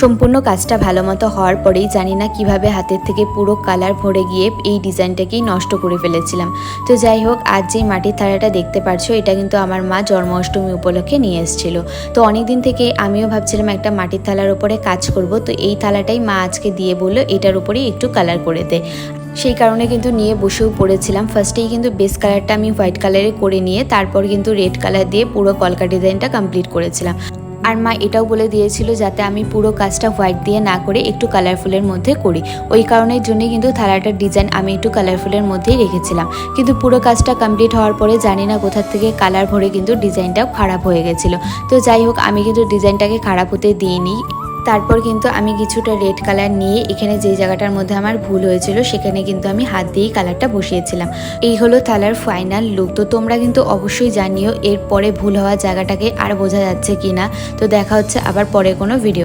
সম্পূর্ণ কাজটা ভালো মতো হওয়ার পরেই জানি না কিভাবে হাতের থেকে পুরো কালার ভরে গিয়ে এই ডিজাইনটাকেই নষ্ট করে ফেলেছিলাম। তো যাই হোক, আজ যেই মাটির থালাটা দেখতে পাচ্ছ এটা কিন্তু আমার মা জন্মাষ্টমী উপলক্ষে নিয়ে এসেছিল। তো অনেক দিন থেকে আমিও ভাবছিলাম একটা মাটির থালার উপরে কাজ করব, তো এই থালাটাই মা আজকে দিয়ে বললো এটার উপরেই একটু কালার করে দে। সেই কারণে কিন্তু নিয়ে বসেও পড়েছিলাম। ফার্স্টেই কিন্তু বেস কালারটা আমি হোয়াইট কালারে করে নিয়ে তারপর কিন্তু রেড কালার দিয়ে পুরো কলকা ডিজাইনটা কমপ্লিট করেছিলাম। আর মা এটাও বলে দিয়েছিল যাতে আমি পুরো কাজটা হোয়াইট দিয়ে না করে একটু কালারফুলের মধ্যে করি। ওই কারণের জন্যই কিন্তু থালাটার ডিজাইন আমি একটু কালারফুলের মধ্যেই রেখেছিলাম। কিন্তু পুরো কাজটা কমপ্লিট হওয়ার পরে জানি না কোথা থেকে কালার ভরে কিন্তু ডিজাইনটাও খারাপ হয়ে গেছিলো। তো যাই হোক, আমি কিন্তু ডিজাইনটাকে খারাপ হতে দিইনি। তারপর কিন্তু আমি কিছুটা রেড কালার নিয়ে এখানে যেই জায়গাটার মধ্যে আমার ভুল হয়েছিল সেখানে কিন্তু আমি হাত দিয়েই কালারটা বসিয়েছিলাম। এই হলো থালার ফাইনাল লুক। তো তোমরা কিন্তু অবশ্যই জানিও এরপরে ভুল হওয়া জায়গাটাকে আর বোঝা যাচ্ছে কিনা। তো দেখা হচ্ছে আবার পরে কোনো ভিডিও।